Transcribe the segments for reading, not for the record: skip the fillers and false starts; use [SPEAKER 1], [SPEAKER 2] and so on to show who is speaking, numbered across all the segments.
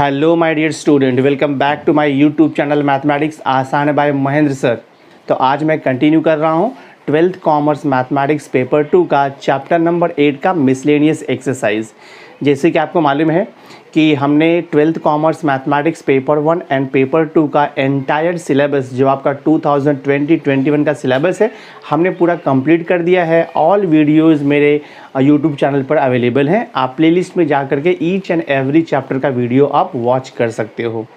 [SPEAKER 1] Hello my dear student, welcome back to my YouTube channel mathematics आसान बाय Mahendra sir. तो आज मैं कंटिन्यू कर रहा हूँ 12th कॉमर्स मैथमेटिक्स पेपर 2 का चैप्टर नंबर 8 का मिसलेनियस एक्सरसाइज। जैसे कि आपको मालूम है कि हमने 12th commerce mathematics paper 1 and paper 2 का एंटायर सिलेबस जो आपका 2020-21 का सिलेबस है हमने पूरा कंप्लीट कर दिया है। ऑल वीडियोस मेरे यूट्यूब चैनल पर अवेलेबल हैं। आप प्लेलिस्ट में जा करके ईच एंड एवरी चैप्टर का वीडियो आप वॉच कर सकते हो।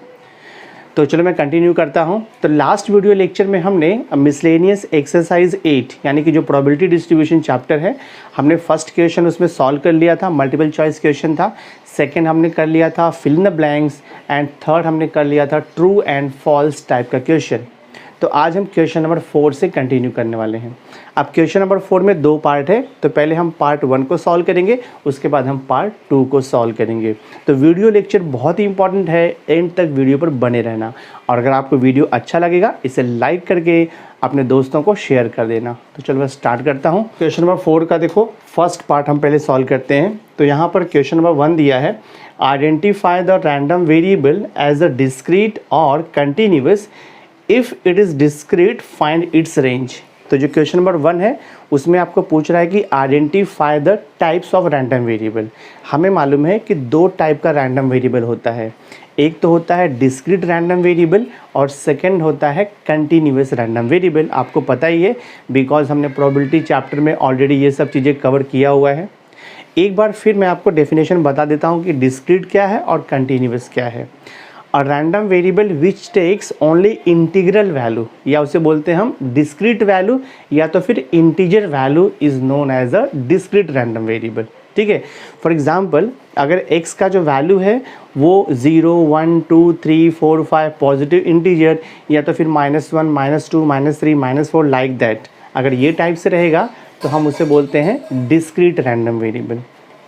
[SPEAKER 1] तो चलो मैं कंटिन्यू करता हूं। तो लास्ट वीडियो लेक्चर में हमने मिसलेनियस एक्सरसाइज 8 यानी कि जो प्रोबेबिलिटी डिस्ट्रीब्यूशन चैप्टर है, हमने फर्स्ट क्वेश्चन उसमें सॉल्व कर लिया था, मल्टीपल चॉइस क्वेश्चन था। सेकंड हमने कर लिया था fill in the blanks and third हमने कर लिया था ट्रू एंड फॉल्स टाइप का क्वेश्चन। तो आज हम क्वेश्चन नंबर 4 से कंटिन्यू करने वाले हैं। अब क्वेश्चन नंबर 4 में 2 पार्ट है, तो पहले हम पार्ट 1 को सॉल्व करेंगे, उसके बाद हम पार्ट 2 को सॉल्व करेंगे। तो वीडियो लेक्चर बहुत ही इंपॉर्टेंट है, एंड तक वीडियो पर बने रहना। और अगर आपको वीडियो अच्छा लगेगा इसे लाइक करके अपने दोस्तों को शेयर कर देना। तो चलो मैं स्टार्ट करता हूँ। क्वेश्चन नंबर 4 का देखो फर्स्ट पार्ट हम पहले सॉल्व करते हैं। तो यहाँ पर क्वेश्चन नंबर 1 दिया है, identify the random variable as a discrete और continuous, if it is discrete find its range. तो जो क्वेश्चन नंबर 1 है उसमें आपको पूछ रहा है कि identify the types of random variable. हमें मालूम है कि 2 टाइप का रैंडम वेरिएबल होता है, एक तो होता है डिस्क्रीट रैंडम वेरिएबल और सेकंड होता है कंटिन्यूअस रैंडम वेरिएबल। आपको पता ही है बिकॉज हमने प्रोबेबिलिटी चैप्टर में ऑलरेडी ये सब चीज़ें कवर किया हुआ है। एक बार फिर मैं आपको डेफिनेशन बता देता हूँ कि डिस्क्रीट क्या है और कंटिन्यूअस क्या है। A random variable which takes only integral value, या उसे बोलते हैं हम डिस्क्रीट वैल्यू या तो फिर integer value, is known as a discrete random variable. ठीक है। फॉर एग्जांपल अगर x का जो वैल्यू है वो 0, 1, 2, 3, 4, 5 पॉजिटिव इंटीजर या तो फिर -1, -2, -3, -4 लाइक दैट, अगर ये टाइप से रहेगा तो हम उसे बोलते हैं discrete random variable.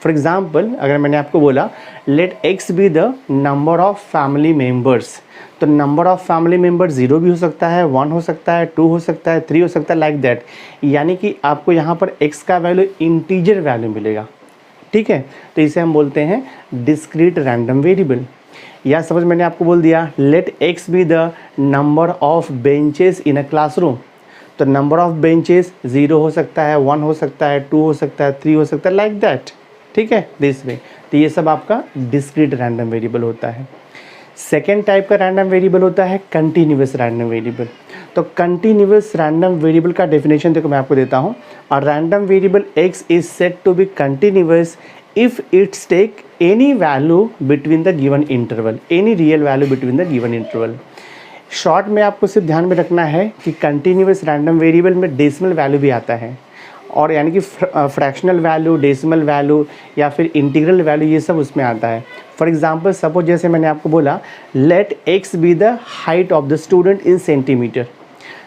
[SPEAKER 1] For example अगर मैंने आपको बोला let x be the number of family members, तो नंबर ऑफ फैमिली मेम्बर 0 भी हो सकता है, 1 हो सकता है, 2 हो सकता है, 3 हो सकता है, लाइक दैट। यानी कि आपको यहाँ पर x का वैल्यू इंटीजर वैल्यू मिलेगा। ठीक है, तो इसे हम बोलते हैं डिस्क्रीट रैंडम वेरिएबल। या सपोज मैंने आपको बोल दिया let x be the number of benches in a classroom, तो नंबर ऑफ बेंचेस 0 हो सकता है, 1 हो सकता है, 2 हो सकता है, 3 हो सकता है, लाइक दैट। ठीक है, दिस वे। तो ये सब आपका डिस्क्रीट रैंडम वेरिएबल होता है। सेकेंड टाइप का रैंडम वेरिएबल होता है कंटिन्यूअस रैंडम वेरिएबल। तो कंटिन्यूअस रैंडम वेरिएबल का डेफिनेशन देखो मैं आपको देता हूँ। A random variable x is said to be continuous if its take any value between the given interval, any real value between the given interval. Short में आपको सिर्फ ध्यान में रखना है कि कंटिन्यूअस रैंडम वेरिएबल में डेसिमल वैल्यू भी आता है, और यानी कि फ्रैक्शनल वैल्यू, डेसिमल वैल्यू या फिर इंटीग्रल वैल्यू, ये सब उसमें आता है। फॉर एग्जांपल सपोज जैसे मैंने आपको बोला let x be the height of the student in centimetre,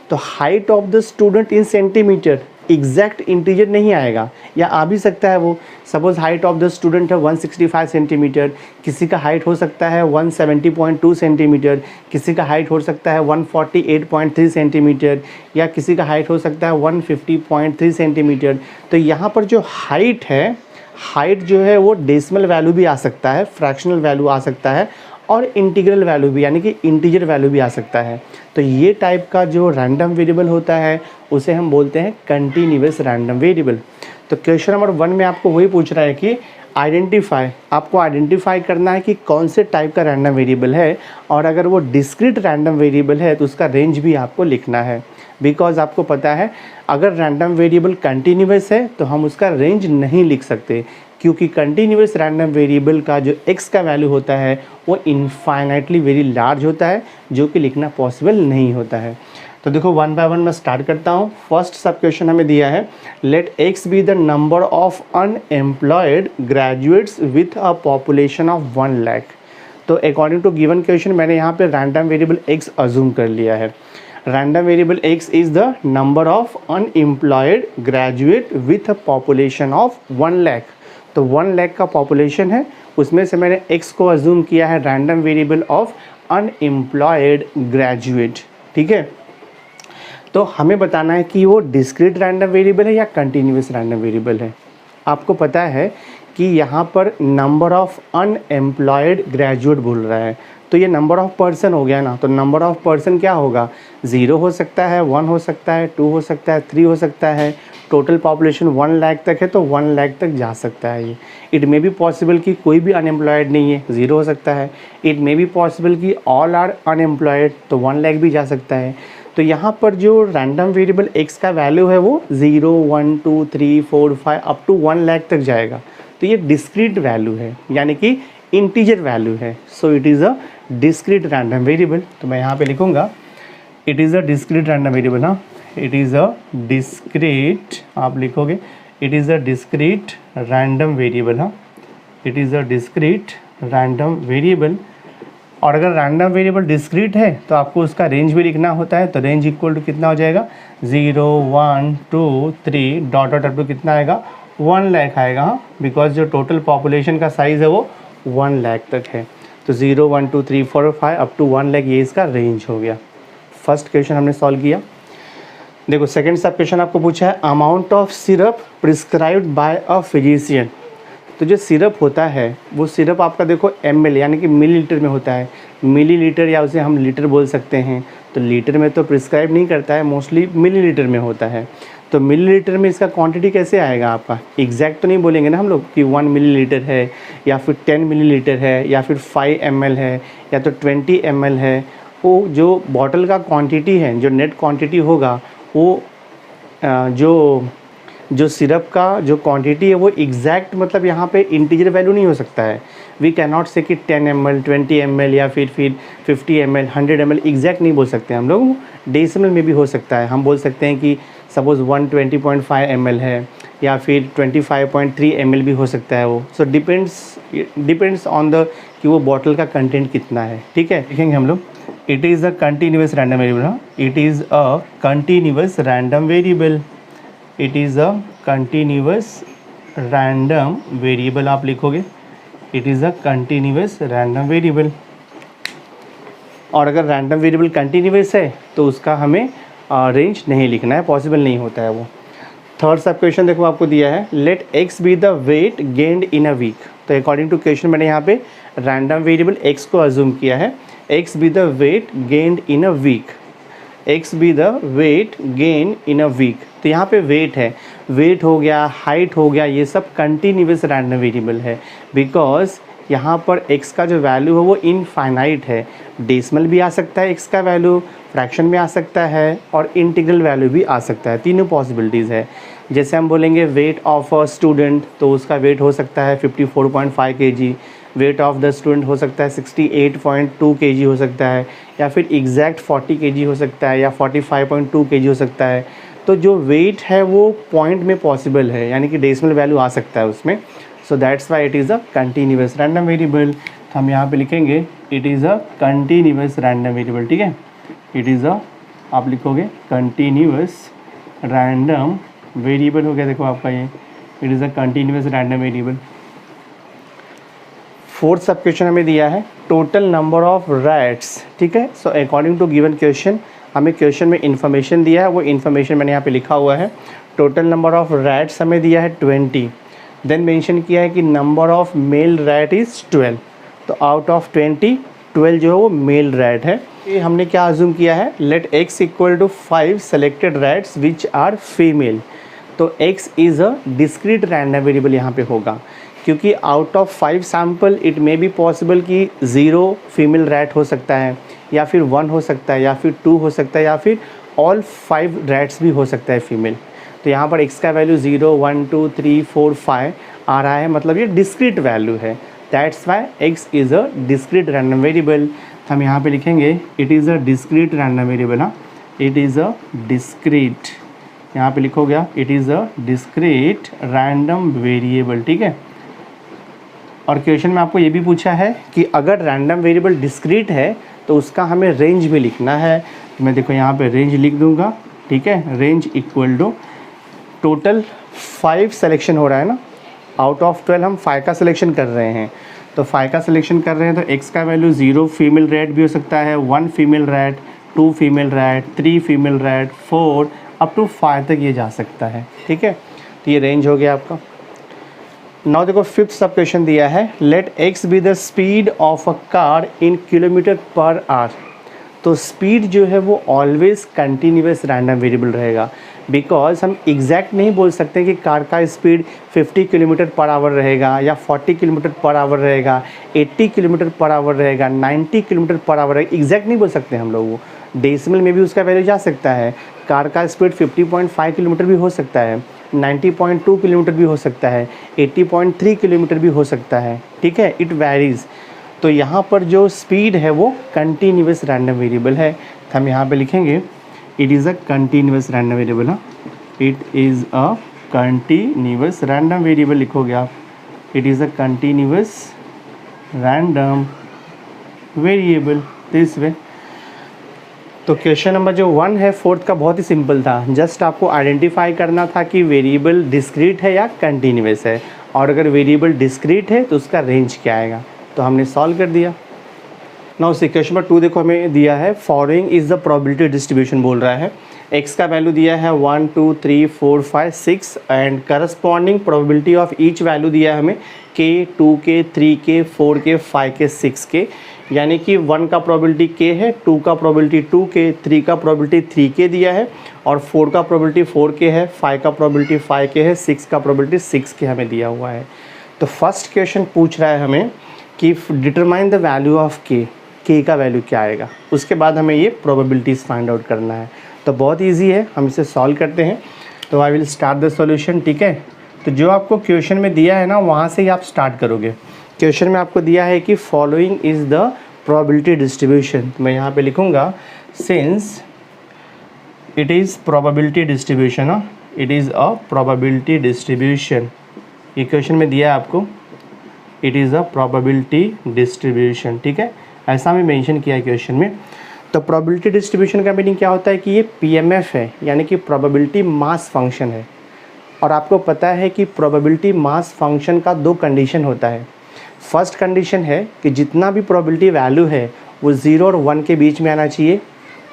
[SPEAKER 1] तो height of the student in centimetre exact integer नहीं आएगा, या आ भी सकता है वो। Suppose height of the student है 165 सेंटीमीटर, किसी का हाइट हो सकता है 170.2 सेंटीमीटर, किसी का हाइट हो सकता है 148.3 सेंटीमीटर, या किसी का हाइट हो सकता है 150.3 सेंटीमीटर। तो यहाँ पर जो हाइट है, हाइट जो है वो डेसिमल वैल्यू भी आ सकता है, फ्रैक्शनल वैल्यू आ सकता है, और इंटीग्रल वैल्यू भी यानी कि इंटीजर वैल्यू भी आ सकता है। तो ये टाइप का जो रैंडम वेरिएबल होता है उसे हम बोलते हैं कंटिन्यूअस रैंडम वेरिएबल। तो क्वेश्चन नंबर 1 में आपको वही पूछ रहा है कि आइडेंटिफाई, आपको आइडेंटिफाई करना है कि कौन से टाइप का रैंडम वेरिएबल है, और अगर वो डिस्क्रीट रैंडम वेरिएबल है तो उसका रेंज भी आपको लिखना है। बिकॉज आपको पता है अगर रैंडम वेरिएबल कंटिन्यूअस है तो हम उसका रेंज नहीं लिख सकते, क्योंकि कंटिन्यूअस रैंडम वेरिएबल का जो x का वैल्यू होता है वो इनफाइनाइटली वेरी लार्ज होता है, जो कि लिखना पॉसिबल नहीं होता है। तो देखो 1 बाय 1 मैं स्टार्ट करता हूँ। फर्स्ट सब क्वेश्चन हमें दिया है let x be the number of unemployed graduates with a population of 1 lakh. तो अकॉर्डिंग टू गिवन क्वेश्चन मैंने यहाँ पे रैंडम वेरिएबल x अज्यूम कर लिया है। Random variable x is the number of unemployed graduate with a population of 1 lakh. तो 1 लाख का population है, उसमें से मैंने x को अज्यूम किया है random variable of unemployed graduate. ठीक है, तो हमें बताना है कि वो डिस्क्रीट रैंडम वेरिएबल है या कंटिन्यूअस रैंडम वेरिएबल है। आपको पता है कि यहाँ पर नंबर ऑफ़ अनएम्प्लॉयड ग्रेजुएट बोल रहा है, तो ये नंबर ऑफ़ पर्सन हो गया ना। तो नंबर ऑफ़ पर्सन क्या होगा, 0 हो सकता है, 1 हो सकता है, 2 हो सकता है, 3 हो सकता है। टोटल पॉपुलेशन 1 लाख तक है तो 1 लाख तक जा सकता है ये। इट मे बी पॉसिबल कि कोई भी अनएम्प्लॉयड नहीं है, 0 हो सकता है। इट मे बी पॉसिबल कि ऑल आर अनएम्प्लॉयड, तो 1 लाख भी जा सकता है। तो यहाँ पर जो रैंडम वेरिएबल x का वैल्यू है वो 0, 1, 2, 3, 4, 5 अप टू 1 लाख तक जाएगा। तो ये डिस्क्रीट वैल्यू है, यानी कि इंटीजर वैल्यू है। So it is a discrete random variable. तो मैं यहाँ पे लिखूँगा it is a discrete random variable. हाँ, इट इज़ अ डिस्क्रीट, आप लिखोगे it is a discrete random variable. हाँ, it is a discrete random variable. और अगर रैंडम वेरिएबल डिस्क्रीट है तो आपको उसका रेंज भी लिखना होता है। तो रेंज इक्वल टू कितना हो जाएगा, 0, 1, 2, 3 डॉट डॉट अप टू कितना आएगा, 1 लाख आएगा। हाँ, बिकॉज जो टोटल पॉपुलेशन का साइज़ है वो 1 लाख तक है। तो 0, 1, 2, 3, 4, 5 अप टू 1 लाख ये इसका रेंज हो गया। फर्स्ट क्वेश्चन हमने सॉल्व किया। देखो सेकंड सब क्वेश्चन आपको पूछा है amount of syrup prescribed bye a physician. तो जो सिरप होता है वो सिरप आपका देखो ml यानी कि मिलीलीटर में होता है। मिलीलीटर या उसे हम लीटर बोल सकते हैं। तो लीटर में तो प्रिस्क्राइब नहीं करता है, मोस्टली मिलीलीटर में होता है। तो मिलीलीटर में इसका क्वांटिटी कैसे आएगा आपका, एग्जैक्ट तो नहीं बोलेंगे ना हम लोग कि 1 मिलीलीटर है या फिर 10 मिलीलीटर है या फिर 5 ml है या तो 20 ml है। वो जो बॉटल का क्वांटिटी है, जो नेट क्वांटिटी होगा वो जो सिरप का जो क्वांटिटी है वो एग्जैक्ट मतलब यहाँ पे इंटीजर वैल्यू नहीं हो सकता है। वी कैन नॉट से कि 10 ml 20 ml या फिर 50 ml 100 ml एग्जैक्ट नहीं बोल सकते हम लोग, डेसिमल में भी हो सकता है। हम बोल सकते हैं कि सपोज़ 120.5 ml है या फिर 25.3 ml भी हो सकता है वो। सो डिपेंड्स ऑन द कि वो बॉटल का कंटेंट कितना है। ठीक है, देखेंगे हम लोग। It is a continuous random variable. It is a continuous random variable. It is a continuous random variable आप लिखोगे। It is a continuous random variable. और अगर रैंडम वेरिएबल कंटिन्यूस है तो उसका हमें रेंज नहीं लिखना है, पॉसिबल नहीं होता है वो। थर्ड सब क्वेश्चन देखो आपको दिया है, let x be the weight gained in a week. तो अकॉर्डिंग टू क्वेश्चन मैंने यहाँ पे रैंडम वेरिएबल x को अज्यूम किया है। x be the weight gained in a week, x be the weight gain in a week. तो यहाँ पे वेट है, वेट हो गया, हाइट हो गया, ये सब कंटिन्यूस रैंडम वेरिएबल है। बिकॉज यहाँ पर x का जो वैल्यू है वो इनफाइनाइट है। डेसिमल भी आ सकता है x का वैल्यू, फ्रैक्शन में आ सकता है और इंटीग्रल वैल्यू भी आ सकता है। तीनों पॉसिबिलिटीज़ है। जैसे हम बोलेंगे वेट ऑफ अ स्टूडेंट, तो उसका वेट हो सकता है 54.5 kg। Weight of the student हो सकता है 68.2 kg हो सकता है, या फिर एग्जैक्ट 40 kg हो सकता है, या 45.2 kg हो सकता है। तो जो वेट है वो पॉइंट में पॉसिबल है, यानी कि डेसिमल वैल्यू आ सकता है उसमें। So that's why it is a continuous random variable. तो हम यहाँ पे लिखेंगे it is a continuous random variable. ठीक है, इट इज़ अ, आप लिखोगे कंटिन्यूस रैंडम वेरिएबल हो गया। देखो आपका ये it is a continuous random variable. Fourth sub question हमें दिया है टोटल नंबर ऑफ रैट्स। ठीक है, so according to given question हमें क्वेश्चन में इन्फॉर्मेशन दिया है, वो इन्फॉर्मेशन मैंने यहाँ पे लिखा हुआ है। टोटल नंबर ऑफ रैट्स हमें दिया है 20। देन मेंशन किया है कि number of male rat is 12। तो आउट ऑफ 20 12 जो है वो मेल रैट है। ये हमने क्या अज्यूम किया है, let x equal to 5 selected rats which are female. तो x is a discrete random variable यहाँ पे होगा, क्योंकि out of 5 sample it may be possible कि 0 फीमेल रैट हो सकता है, या फिर 1 हो सकता है, या फिर 2 हो सकता है, या फिर ऑल 5 रैट्स भी हो सकता है फीमेल। तो यहाँ पर x का वैल्यू 0, 1, 2, 3, 4, 5 आ रहा है, मतलब ये डिस्क्रीट वैल्यू है। That's why x is a discrete random variable. तो हम यहाँ पे लिखेंगे it is a discrete random variable. हाँ, इट इज़ अ डिस्क्रीट, यहाँ पे लिखो गया it is a discrete random variable. ठीक है, और क्वेश्चन में आपको ये भी पूछा है कि अगर रैंडम वेरिएबल डिस्क्रीट है तो उसका हमें रेंज भी लिखना है। तो मैं देखो यहाँ पे रेंज लिख दूँगा। ठीक है, range equal to total 5 selection हो रहा है ना, आउट ऑफ 12 हम 5 का सिलेक्शन कर रहे हैं। तो 5 का सिलेक्शन कर रहे हैं तो x का वैल्यू 0 फीमेल रैट भी हो सकता है, 1 female rat, 2 female rat, 3 female rat, 4 up to 5 तक ये जा सकता है। ठीक है, तो ये रेंज हो गया आपका। नाउ देखो फिफ्थ सब क्वेश्चन दिया है, let X be the speed of a car in kilometre per hour. तो स्पीड जो है वो ऑलवेज कंटिन्यूस रैंडम वेरिएबल रहेगा, बिकॉज हम एग्जैक्ट नहीं बोल सकते कि कार का स्पीड 50 किलोमीटर पर आवर रहेगा या 40 किलोमीटर पर आवर रहेगा, 80 किलोमीटर पर आवर रहेगा, 90 किलोमीटर पर आवर रहेगा, एग्जैक्ट नहीं बोल सकते हम लोग। वो डेसिमल में भी उसका वैल्यू जा सकता है। कार का स्पीड 50.5 किलोमीटर भी हो सकता है, 90.2 किलोमीटर भी हो सकता है, 80.3 किलोमीटर भी हो सकता है, ठीक है, इट वैरीज। तो यहाँ पर जो स्पीड है वो कंटिन्यूस रैंडम वेरिएबल है, तो हम यहाँ पे लिखेंगे it is a continuous random variable. हाँ, it is a continuous random variable लिखोगे आप, it is a continuous random variable this way. तो क्वेश्चन नंबर जो 1 है फोर्थ का बहुत ही सिंपल था, जस्ट आपको आइडेंटिफाई करना था कि वेरिएबल डिस्क्रीट है या कंटिन्यूस है, और अगर वेरिएबल डिस्क्रीट है तो उसका रेंज क्या आएगा, तो हमने सॉल्व कर दिया। नाउ क्वेश्चन नंबर 2 देखो हमें दिया है, following is the probability distribution बोल रहा है। एक्स का वैल्यू दिया है 1 2 3 4 5 6 and corresponding probability of each value दिया है हमें के, 2 के, 3 के, 4 के, 5 के, 6 के। यानी कि 1 का प्रोबेबिलिटी के है, 2 का प्रोबेबिलिटी 2 के, 3 का प्रोबेबिलिटी 3 के दिया है, और 4 का प्रोबेबिलिटी 4 के है, 5 का प्रोबेबिलिटी 5 के है, 6 का प्रोबेबिलिटी 6 के हमें दिया हुआ है। तो फर्स्ट क्वेश्चन पूछ रहा है हमें कि डिटरमाइन द वैल्यू ऑफ के का वैल्यू क्या आएगा, उसके बाद हमें ये प्रोबेबिलिटीज़ फाइंड आउट करना है। तो बहुत ईजी है, हम इसे सॉल्व करते हैं। तो I will start the solution, ठीक है। तो जो आपको क्वेश्चन में दिया है ना, वहाँ से ही आप स्टार्ट करोगे। क्वेश्चन में आपको दिया है कि following is the probability distribution, तो मैं यहाँ पे लिखूँगा since it is probability distribution, it is a probability distribution. ये क्वेश्चन में दिया है आपको, it is a probability distribution, ठीक है, ऐसा मैं मेंशन किया है क्वेश्चन में। तो प्रोबेबिलिटी डिस्ट्रीब्यूशन का मीनिंग क्या होता है कि ये पीएमएफ है, यानी कि प्रोबेबिलिटी मास फंक्शन है। और आपको पता है कि प्रोबेबिलिटी मास फंक्शन का 2 कंडीशन होता है। फर्स्ट कंडीशन है कि जितना भी प्रोबेबिलिटी वैल्यू है वो 0 और 1 के बीच में आना चाहिए,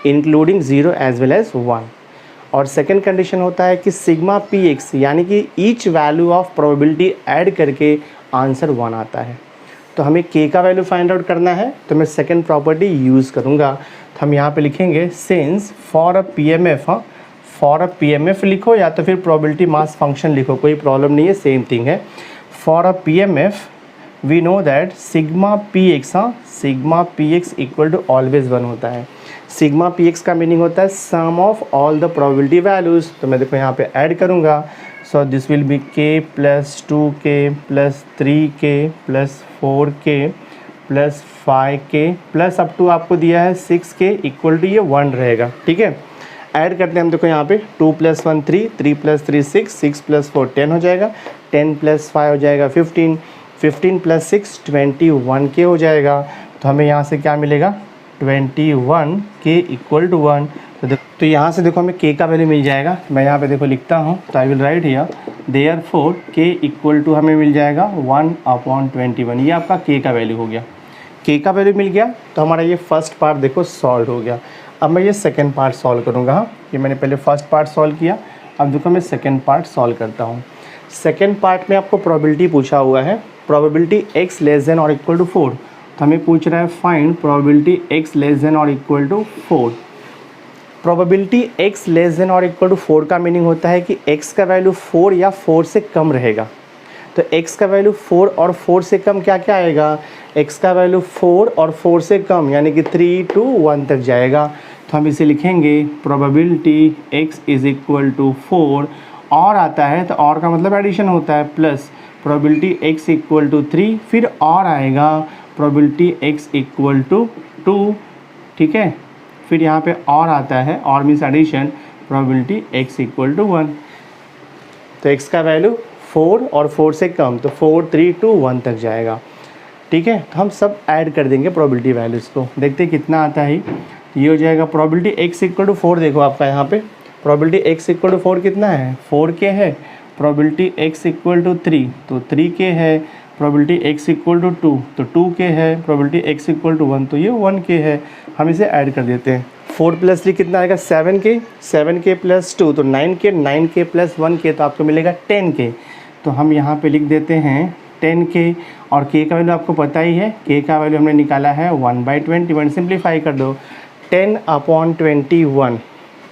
[SPEAKER 1] इंक्लूडिंग 0 एज वेल एज 1। और सेकेंड कंडीशन होता है कि सिग्मा पी एक्स, यानी कि each value of probability add करके आंसर 1 आता है। तो हमें के का वैल्यू फाइंड आउट करना है, तो मैं सेकेंड प्रॉपर्टी यूज़ करूँगा। तो हम यहाँ पे लिखेंगे since for a PMF, for a PMF लिखो या तो फिर प्रोबेबिलिटी मास फंक्शन लिखो, कोई प्रॉब्लम नहीं है, सेम थिंग है। For a PMF we know that sigma P X, sigma P X equal to always 1 होता है। सिग्मा पी एक्स का मीनिंग होता है sum of all the probability values. तो मैं देखो यहाँ पे ऐड करूँगा, so this will be K plus 2k plus 3k plus 4k plus 5k plus up to आपको दिया है 6k इक्वल टू ये 1 रहेगा, ठीक है। ऐड करते हैं हम, देखो यहाँ पे 2 + 1 3, 3 + 3 6, 6 + 4 10 हो जाएगा, 10 + 5 हो जाएगा 15, 15 + 6 21k हो जाएगा। तो हमें यहाँ से क्या मिलेगा, 21k इक्वल टू 1। तो यहाँ से देखो हमें k का वैल्यू मिल जाएगा। मैं यहाँ पे देखो लिखता हूँ, तो I will write here therefore k equal to हमें मिल जाएगा 1/21। ये आपका k का वैल्यू हो गया। k का वैल्यू मिल गया तो हमारा ये फर्स्ट पार्ट देखो सॉल्व हो गया। अब मैं ये सेकंड पार्ट सॉल्व करूँगा। हाँ, ये मैंने पहले फर्स्ट पार्ट सॉल्व किया, अब देखो मैं सेकंड पार्ट सॉल्व करता हूँ। सेकंड पार्ट में आपको प्रोबेबिलिटी पूछा हुआ है, प्रोबेबिलिटी x < ≤ 4। तो हमें पूछ रहा है find probability x < ≤ 4। Probability x < = 4 का मीनिंग होता है कि x का वैल्यू 4 या 4 से कम रहेगा। तो x का वैल्यू 4 और 4 से कम क्या क्या आएगा, x का वैल्यू 4 और 4 से कम यानी कि 3 to 1 तक जाएगा। तो हम इसे लिखेंगे प्रोबेबिलिटी x = 4, और आता है तो और का मतलब एडिशन होता है, प्लस प्रोबेबिलिटी x = 3, फिर और आएगा प्रोबेबिलिटी x = 2, ठीक है। फिर यहाँ पे और आता है, और मीन्स एडिशन, प्रोबेबिलिटी x = 1। तो x का वैल्यू 4 और 4 से कम, तो 4 3 to 1 तक जाएगा, ठीक है। तो हम सब ऐड कर देंगे प्रोबेबिलिटी वैल्यूज़ को, देखते हैं कितना आता है। ये हो जाएगा प्रोबेबिलिटी x = 4, देखो आपका यहाँ पे प्रोबेबिलिटी x = 4 कितना है, 4k है। प्रोबेबिलिटी x = 3 तो 3k है। प्रोबेबिलिटी x = 2 तो 2k है। प्रोबेबिलिटी x = 1 तो ये 1k है। हम इसे ऐड कर देते हैं। 4 + 3 कितना आएगा, 7k, 7k + 2 तो 9k, 9k + 1k तो आपको मिलेगा 10k। तो हम यहाँ पे लिख देते हैं 10k, और k का वैल्यू आपको पता ही है, k का वैल्यू हमने निकाला है 1/21। सिंप्लीफाई कर दो 10/21,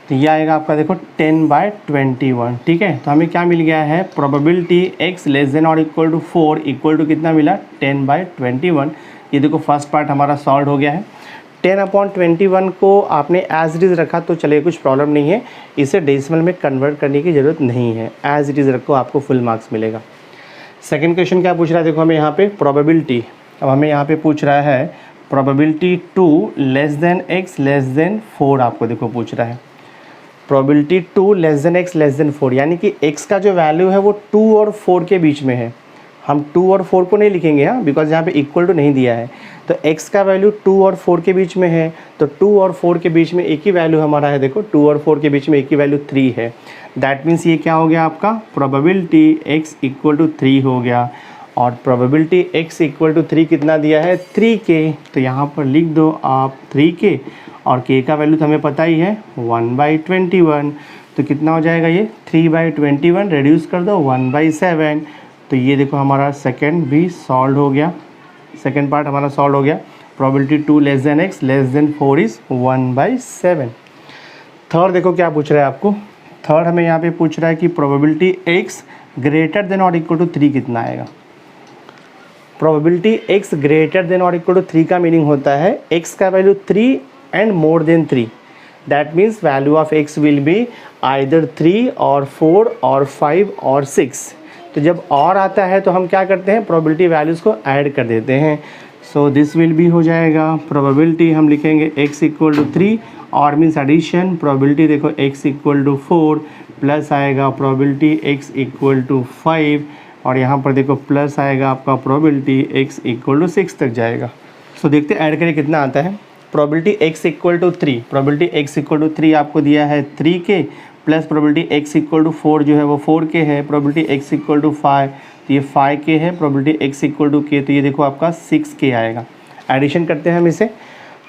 [SPEAKER 1] तो ये आएगा आपका देखो 10/21। ठीक है, तो हमें क्या मिल गया है, प्रोबेबिलिटी x लेस देन और इक्वल टू 4 इक्वल टू कितना मिला, 10/21। ये देखो फर्स्ट पार्ट हमारा सॉल्व हो गया है। 10/21 को आपने एज इट इज़ रखा तो चलिए कुछ प्रॉब्लम नहीं है, इसे डेसिमल में कन्वर्ट करने की ज़रूरत नहीं है, एज इट इज़ रखो, आपको फुल मार्क्स मिलेगा। सेकंड क्वेश्चन क्या पूछ रहा है, देखो हमें यहाँ पे प्रोबेबिलिटी, अब हमें यहाँ पे पूछ रहा है probability 2 less than x less than 4, आपको देखो पूछ रहा है probability 2 less than x less than 4, यानी कि x का जो वैल्यू है वो 2 और 4 के बीच में है। हम 2 और 4 को नहीं लिखेंगे हाँ, बिकॉज यहाँ पे इक्वल टू नहीं दिया है, तो x का वैल्यू 2 और 4 के बीच में है, तो 2 और 4 के बीच में एक ही वैल्यू हमारा है, देखो 2 और 4 के बीच में एक ही वैल्यू 3 है। दैट मीन्स ये क्या हो गया आपका, प्रोबेबिलिटी x इक्वल टू 3 हो गया, और प्रोबेबिलिटी x इक्वल टू 3 कितना दिया है, 3k, तो यहाँ पर लिख दो आप 3k, और k का वैल्यू तो हमें पता ही है 1/21, तो कितना हो जाएगा ये 3/21, रेड्यूस कर दो 1/7, तो ये देखो हमारा सेकंड भी सॉल्व हो गया, सेकंड पार्ट हमारा सॉल्व हो गया। Probability 2 less than x less than 4 is 1/7। Third देखो क्या पूछ रहा है आपको, थर्ड हमें यहाँ पे पूछ रहा है कि प्रोबेबिलिटी x ग्रेटर देन और इक्वल टू 3 कितना आएगा। प्रोबेबिलिटी x ग्रेटर देन और इक्वल टू 3 का मीनिंग होता है x का value 3 and more than 3, that means value of x will be either 3 और 4 और 5 और 6। तो जब और आता है तो हम क्या करते हैं, प्रोबेबिलिटी वैल्यूज़ को ऐड कर देते हैं। सो दिस विल बी हो जाएगा प्रोबेबिलिटी, हम लिखेंगे x इक्वल टू 3 और मीन्स एडिशन, प्रोबेबिलिटी देखो x इक्वल टू 4 प्लस आएगा प्रोबेबिलिटी x इक्वल टू 5, और यहाँ पर देखो प्लस आएगा आपका प्रोबेबिलिटी x इक्वल टू 6 तक जाएगा। सो देखते हैं ऐड करें कितना आता है। Probability x equal to 3, probability x equal to 3 आपको दिया है 3k, plus probability x equal to 4 जो है वो 4k है, प्रोबेबिलिटी x इक्वल टू 5 तो ये 5k है, probability x equal to k तो ये देखो आपका 6k आएगा। एडिशन करते हैं हम इसे,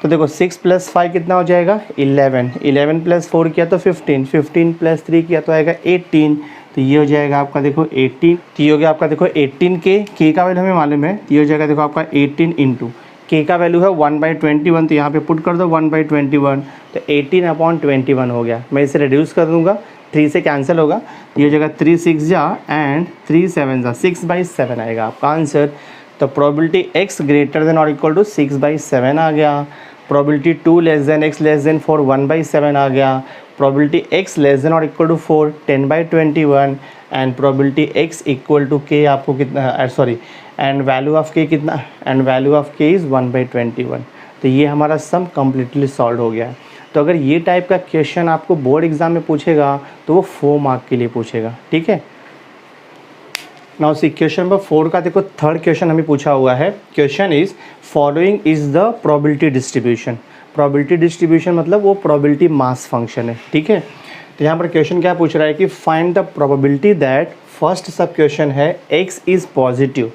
[SPEAKER 1] तो देखो 6 प्लस 5 कितना हो जाएगा 11, 11 प्लस 4 किया तो 15, 15 प्लस 3 किया तो आएगा 18, तो ये हो जाएगा आपका देखो 18, तो ये हो गया आपका देखो 18k, k का वैल्यू हमें मालूम है, तो ये हो जाएगा देखो आपका 18 इंटू k का वैल्यू है 1/21, तो यहाँ पे पुट कर दो 1/21, तो 18/21 हो गया। मैं इसे रिड्यूस कर दूंगा, 3 से कैंसिल होगा, ये हो जाएगा 3 6 जा एंड 3 7 जा 6/7 आएगा आपका आंसर। तो प्रोबेबिलिटी x ग्रेटर देन और इक्वल टू 6/7 आ गया, probability 2 less than x less than 4 1/7 आ गया, प्रोबेबिलिटी x लेस देन और equal to 4 10/21, and probability x equal to k आपको कितना sorry and value of k कितना, and value of k is 1/21। तो ये हमारा सम कम्प्लीटली सॉल्व हो गया है। तो अगर ये टाइप का क्वेश्चन आपको बोर्ड एग्जाम में पूछेगा तो वो 4 मार्क के लिए पूछेगा, ठीक है। नाउ सी क्वेश्चन नंबर 4 का देखो थर्ड क्वेश्चन हमें पूछा हुआ है। Question is following is the probability distribution. Probability distribution मतलब वो प्रोबेबिलिटी मास फंक्शन है, ठीक है। तो यहाँ पर क्वेश्चन क्या पूछ रहा है कि find the probability that, first सब क्वेश्चन है x इज़ पॉजिटिव,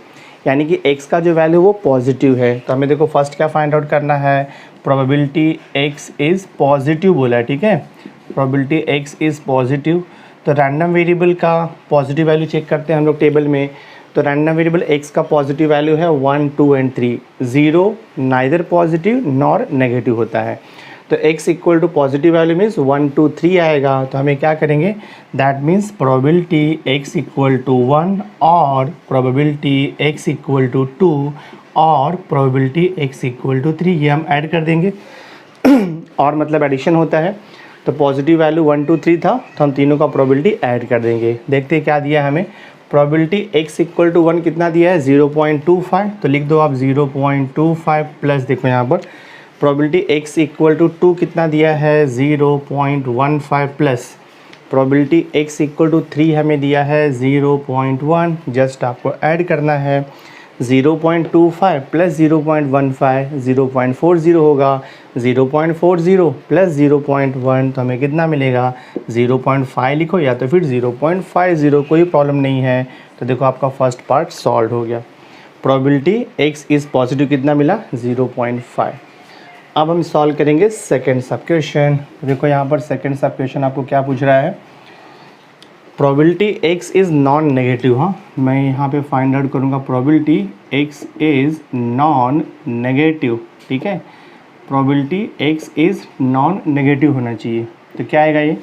[SPEAKER 1] यानी कि x का जो वैल्यू वो पॉजिटिव है। तो हमें देखो फर्स्ट क्या फाइंड आउट करना है, प्रोबेबिलिटी x इज़ पॉजिटिव बोला है, ठीक है। प्रोबेबिलिटी x इज़ पॉजिटिव, तो रैंडम वेरिएबल का पॉजिटिव वैल्यू चेक करते हैं हम लोग टेबल में। तो रैंडम वेरिएबल x का पॉजिटिव वैल्यू है 1 2 and 3, 0 neither positive nor negative होता है। तो x equal to positive value means 1 2 3 आएगा, तो हमें क्या करेंगे, that means probability x equal to 1 और प्रोबेबिलिटी x इक्वल टू 2 और प्रोबेबिलिटी x इक्वल टू 3, ये हम ऐड कर देंगे और मतलब एडिशन होता है। तो पॉजिटिव वैल्यू 1 2 3 था, तो हम तीनों का प्रोबेबिलिटी ऐड कर देंगे। देखते हैं क्या दिया है हमें। प्रोबेबिलिटी x इक्वल टू 1 कितना दिया है 0.25, तो लिख दो आप 0.25 प्लस देखो यहाँ पर प्रोबेबिलिटी x इक्वल टू 2 कितना दिया है 0.15 plus probability x equal to 3 हमें दिया है 0.1, जस्ट आपको ऐड करना है 0.25 प्लस 0.15 0.40 होगा, 0.40 प्लस 0.1 तो हमें कितना मिलेगा 0.5 लिखो या तो फिर 0.50, कोई प्रॉब्लम नहीं है। तो देखो आपका फर्स्ट पार्ट सॉल्व हो गया। प्रोबेबिलिटी x इज़ पॉजिटिव कितना मिला 0.5। अब हम सॉल्व करेंगे सेकेंड सब क्वेश्चन। देखो यहाँ पर सेकेंड सब क्वेश्चन आपको क्या पूछ रहा है, probability x is non negative. हाँ, मैं यहाँ पे फाइंड आउट करूँगा probability x is non negative. ठीक है, probability x is non negative होना चाहिए। तो क्या आएगा ये,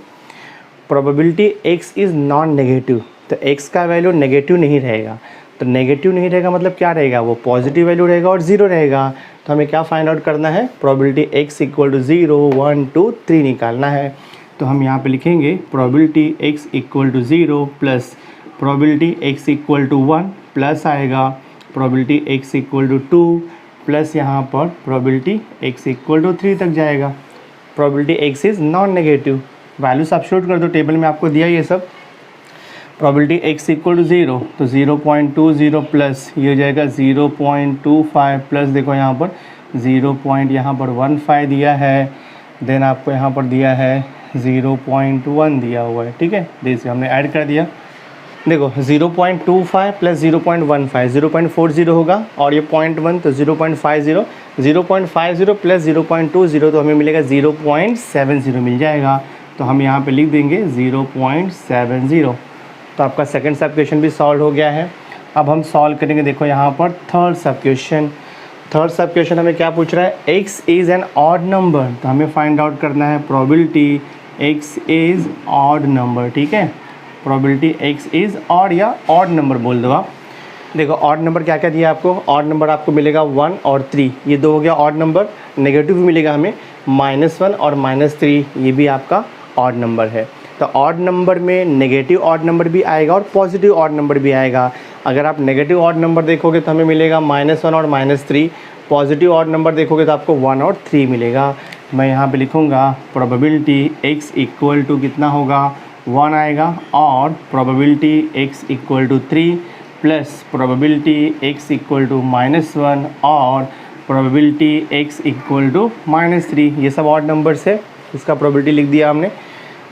[SPEAKER 1] probability x is non negative, तो x का वैल्यू नेगेटिव नहीं रहेगा। तो नेगेटिव नहीं रहेगा मतलब क्या रहेगा, वो पॉजिटिव वैल्यू रहेगा और ज़ीरो रहेगा। तो हमें क्या फाइंड आउट करना है, प्रोबेबिलिटी x इक्वल टू 0, 1, 2, 3 निकालना है। तो हम यहाँ पे लिखेंगे probability x equal to 0 plus probability x equal to 1 plus आएगा probability x equal to 2 plus यहाँ पर प्रोबेबिलिटी x इक्वल टू 3 तक जाएगा। Probability x is non negative, value substitute कर दो, टेबल में आपको दिया ये सब। प्रोबेबिलिटी x इक्वल टू 0, तो 0.20 प्लस ये हो जाएगा 0.25 प्लस देखो यहाँ पर 0.15 दिया है, देन आपको यहाँ पर दिया है 0.1 दिया हुआ है। ठीक है, जैसे हमने ऐड कर दिया, देखो 0.25 प्लस 0.15 0.40 होगा और ये 0.1 तो 0.50, 0.50 प्लस 0.20 तो हमें मिलेगा 0.70 मिल जाएगा। तो हम यहाँ पे लिख देंगे 0.70। तो आपका सेकंड सब क्वेश्चन भी सॉल्व हो गया है। अब हम सॉल्व करेंगे, देखो यहाँ पर थर्ड सब क्वेश्चन। थर्ड सब क्वेश्चन हमें क्या पूछ रहा है, x is an odd number. तो हमें फाइंड आउट करना है probability x is odd number. ठीक है, प्रोबेबिलिटी x इज़ ऑड या ऑड नंबर बोल दो आप। देखो ऑड नंबर क्या क्या दिया आपको, ऑड नंबर आपको मिलेगा 1 और 3, ये दो हो गया ऑड नंबर। नेगेटिव भी मिलेगा हमें -1 और -3, ये भी आपका ऑड नंबर है। तो ऑड नंबर में नेगेटिव ऑड नंबर भी आएगा और पॉजिटिव ऑड नंबर भी आएगा। अगर आप नेगेटिव ऑड नंबर देखोगे तो हमें मिलेगा -1 और -3, पॉजिटिव ऑड नंबर देखोगे तो आपको 1 और 3 मिलेगा। मैं यहाँ पे लिखूँगा प्रोबेबिलिटी x इक्वल टू कितना होगा, 1 आएगा, और probability x equal to 3 plus probability x equal to -1 और प्रोबेबिलिटी x इक्वल टू -3। ये सब ऑड नंबर्स है, इसका प्रोबेबिलिटी लिख दिया हमने।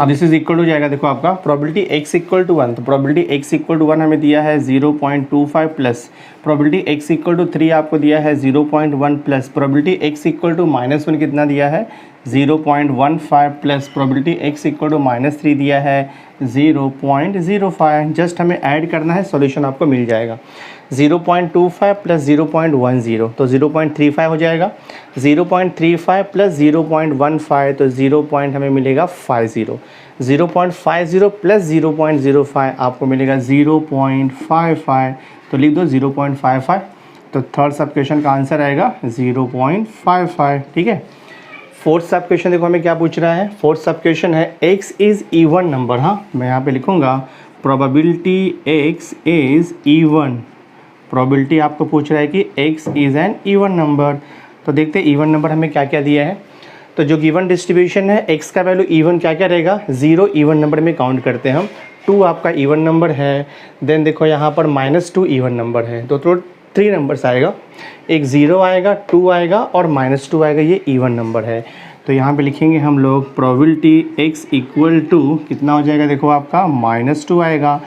[SPEAKER 1] अब दिस इज इक्वल टू जाएगा, देखो आपका प्रोबेबिलिटी x इक्वल टू 1, तो प्रोबेबिलिटी x इक्वल टू 1 हमें दिया है 0.25 plus probability x equal to 3 आपको दिया है 0.1 plus probability x equal to -1 कितना दिया है 0.15 plus probability x equal to -3 दिया है 0.05। जस्ट हमें ऐड करना है, सॉल्यूशन आपको मिल जाएगा। 0.25 प्लस 0.10 तो 0.35 हो जाएगा, 0.35 प्लस 0.15 तो 0 पॉइंट हमें मिलेगा 50, 0.50 प्लस 0.05 आपको मिलेगा 0.55, तो लिख दो 0.55। तो थर्ड सब क्वेश्चन का आंसर आएगा 0.55। ठीक है, फोर्थ सब क्वेश्चन देखो हमें क्या पूछ रहा है, फोर्थ सब क्वेश्चन है x इज़ इवन नंबर। हाँ, मैं यहाँ पे लिखूँगा probability x is even. Probability आपको पूछ रहा है कि x is an even number. तो देखते हैं इवन नंबर हमें क्या क्या दिया है। तो जो गिवन डिस्ट्रीब्यूशन है x का वैल्यू इवन क्या क्या रहेगा, 0 इवन नंबर में काउंट करते हैं हम, 2 आपका इवन नंबर है, देन देखो यहाँ पर -2 इवन नंबर है, तो 3 नंबर्स आएगा, एक 0 आएगा, 2 आएगा और -2 आएगा, ये इवन नंबर है। तो यहाँ पे लिखेंगे हम लोग प्रोबेबिलिटी x इक्वल टू कितना हो जाएगा, देखो आपका -2 आएगा,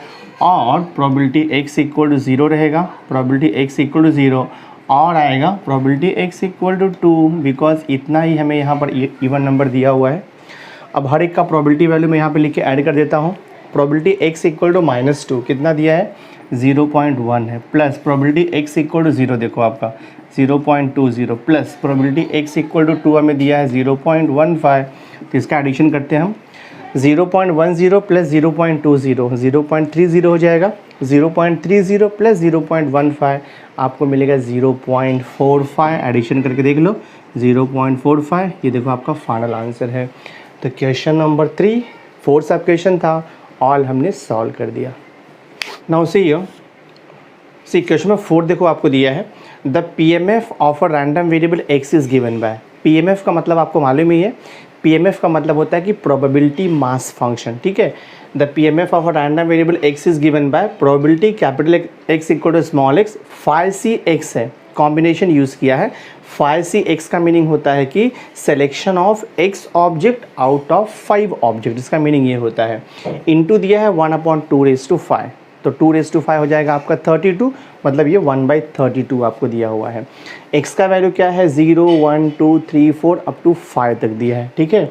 [SPEAKER 1] और प्रोबेबिलिटी x इक्वल टू 0 रहेगा, प्रोबेबिलिटी x इक्वल टू 0 और आएगा probability x equal to 2, because इतना ही हमें यहाँ पर इवन नंबर दिया हुआ है। अब हर एक का प्रोबेबिलिटी वैल्यू मैं यहाँ पे लिख के ऐड कर देता हूँ। प्रोबेबिलिटी x इक्वल टू -2 कितना दिया है 0.1 है, plus probability x equal to 0 देखो आपका 0.20 plus probability x equal to 2 हमें दिया है 0.15। तो इसका एडिशन करते हैं हम, 0.10 प्लस 0.20 0.30 हो जाएगा, 0.30 प्लस 0.15 आपको मिलेगा 0.45। एडिशन करके देख लो 0.45, ये देखो आपका फाइनल आंसर है। तो question number 3 fourth sub question था, ऑल हमने सॉल्व कर दिया। नाउ सी क्वेश्चन में 4 देखो आपको दिया है, the PMF of a random variable x is given bye. PMF का मतलब आपको मालूम ही है, PMF का मतलब होता है कि प्रोबेबिलिटी मास फंक्शन। ठीक है, the PMF of a random variable x is given by probability capital X equal to small x, phi c x है, कॉम्बिनेशन यूज़ किया है। phi c x का मीनिंग होता है कि selection of x object out of 5 object, इसका meaning ये होता है। इनटू दिया है 1/2⁵, तो 2⁵ हो जाएगा आपका 32, मतलब ये 1/32 आपको दिया हुआ है। x का वैल्यू क्या है 0 1 2 3 4 अप टू 5 तक दिया है। ठीक है,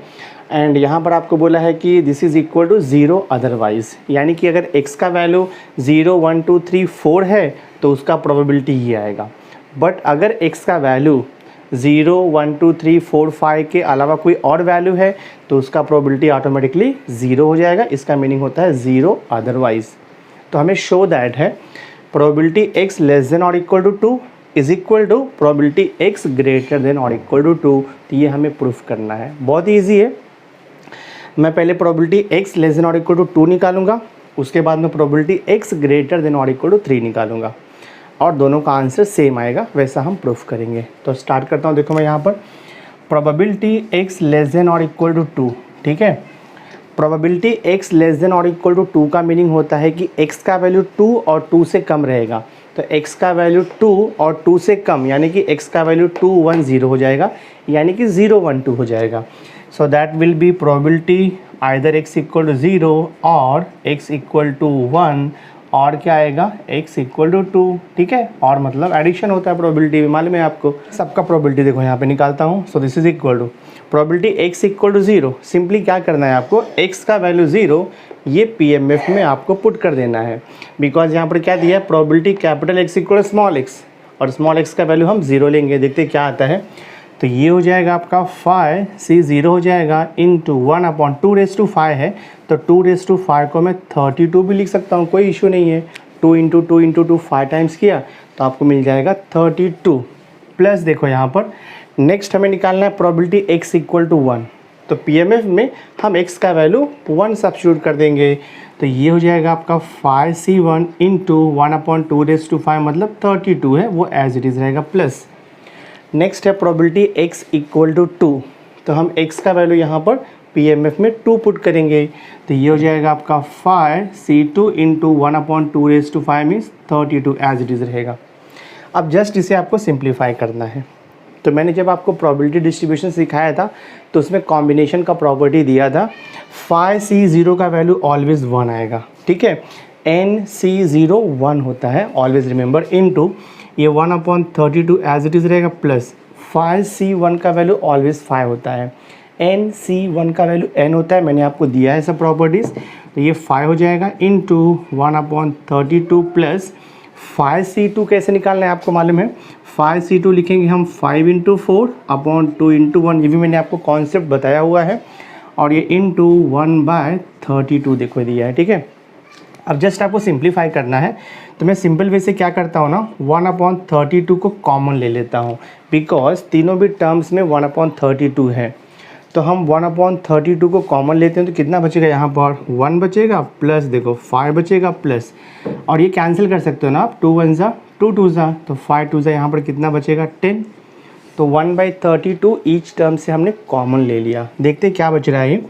[SPEAKER 1] एंड यहाँ पर आपको बोला है कि this is equal to 0 otherwise, यानी कि अगर x का वैल्यू 0 1 2 3 4 है तो उसका प्रोबेबिलिटी ये आएगा। बट अगर x का वैल्यू 0 1 2 3 4 5 के अलावा कोई और वैल्यू है तो उसका प्रोबेबिलिटी ऑटोमेटिकली 0 हो जाएगा। इसका मीनिंग होता है 0 अदरवाइज। तो हमें शो दैट है प्रोबेबिलिटी x लेस देन और equal to 2 is equal to probability x greater than और इक्वल टू 2। तो ये हमें प्रूफ करना है, बहुत ईजी है। मैं पहले प्रोबेबिलिटी x लेस देन और इक्वल टू 2 निकालूंगा, उसके बाद में प्रोबेबिलिटी x ग्रेटर देन और इक्वल टू 3 निकालूंगा और दोनों का आंसर सेम आएगा, वैसा हम प्रूफ करेंगे। तो स्टार्ट करता हूँ। देखो मैं यहाँ पर प्रोबेबिलिटी x लेस देन और इक्वल टू 2, ठीक है। प्रोबेबिलिटी x लेस देन और इक्वल टू 2 का मीनिंग होता है कि x का वैल्यू 2 और 2 से कम रहेगा। तो x का वैल्यू 2 और 2 से कम, यानी कि x का वैल्यू 2 1 0 हो जाएगा, यानी कि 0 1 2 हो जाएगा। So that will be probability either x equal to 0 और x इक्वल टू 1 और क्या आएगा x इक्वल टू 2, ठीक है। और मतलब एडिशन होता है प्रोबेबिलिटी में, मालूम है आपको। सबका प्रोबेबिलिटी देखो यहाँ पे निकालता हूँ। So this is equal to probability x equal to 0। Simply क्या करना है आपको, x का वैल्यू 0 ये PMF में आपको पुट कर देना है, बिकॉज यहाँ पर क्या दिया है probability capital X equal to small x, और स्मॉल x का वैल्यू हम 0 लेंगे। देखते क्या आता है। तो ये हो जाएगा आपका 5c 0 हो जाएगा इंटू 1/2 है, तो 2 को मैं 32 भी लिख सकता हूँ, कोई इशू नहीं है। 2 इंटू 2 इंटू 2 5 टाइम्स किया तो आपको मिल जाएगा 32 प्लस। देखो यहाँ पर नेक्स्ट हमें निकालना है प्रोबेबिलिटी x इक्वल टू 1। तो PMF में हम x का वैल्यू 1 सब्स्टिट्यूट कर देंगे, तो ये हो जाएगा आपका 5c1 इंटू 1/2 मतलब 32 है, वो एज इट इज़ रहेगा प्लस। नेक्स्ट है प्रोबेबिलिटी x इक्वल टू 2। तो हम x का वैल्यू यहाँ पर PMF में 2 पुट करेंगे, तो ये हो जाएगा आपका 5c2 into 1/2 means 32 as it is रहेगा। अब जस्ट इसे आपको सिंप्लीफाई करना है। तो मैंने जब आपको प्रोबेबिलिटी डिस्ट्रीब्यूशन सिखाया था तो उसमें कॉम्बिनेशन का प्रॉपर्टी दिया था। 5c0 का वैल्यू ऑलवेज 1 आएगा, ठीक है। nc0 1 होता है, ऑलवेज रिमेंबर, इनटू ये 1/32 एज इट इज़ रहेगा प्लस 5c1 का वैल्यू ऑलवेज 5 होता है, nc1 का वैल्यू n होता है, मैंने आपको दिया है सब प्रॉपर्टीज़। तो ये 5 हो जाएगा इंटू 1/32 प्लस 5c2 कैसे निकालना है आपको मालूम है। 5c2 लिखेंगे हम 5 इंटू 4/2 इंटू 1, ये भी मैंने आपको कॉन्सेप्ट बताया हुआ है, और ये इंटू 1/32 देखो दिया है, ठीक है। अब जस्ट आपको सिंप्लीफाई करना है, तो मैं सिंपल वे से क्या करता हूँ ना, 1/32 को कॉमन ले लेता हूँ, बिकॉज तीनों भी टर्म्स में 1/32 है। तो हम 1/32 को कॉमन लेते हैं तो कितना बचेगा, यहाँ पर 1 बचेगा प्लस देखो 5 बचेगा प्लस, और ये कैंसिल कर सकते हो ना आप, 2 1 ज़ा 2 2 ज़ा, तो 5 2 ज़ा यहाँ पर कितना बचेगा 10। तो 1/32 ईच टर्म से हमने कॉमन ले लिया। देखते क्या बच रहा है ये।